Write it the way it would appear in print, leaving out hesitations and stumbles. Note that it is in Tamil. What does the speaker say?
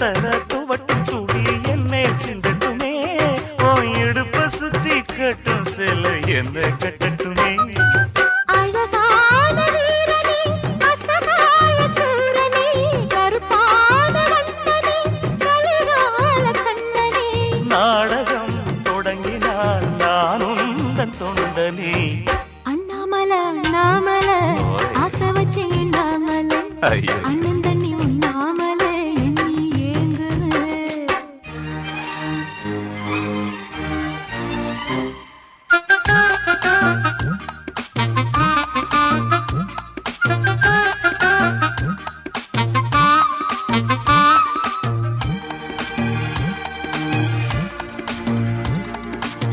தர துவட்டும் துளி என்னே சிந்தட்டுமே ஓ இடுப்ப சுத்தி கட்டும் சில என்ன கட்டட்டுமே நாடகம் தொடங்கினால் நானும் தொண்டனே அண்ணாமல அண்ணாமல ஆசை வச்சு அண்ணாமல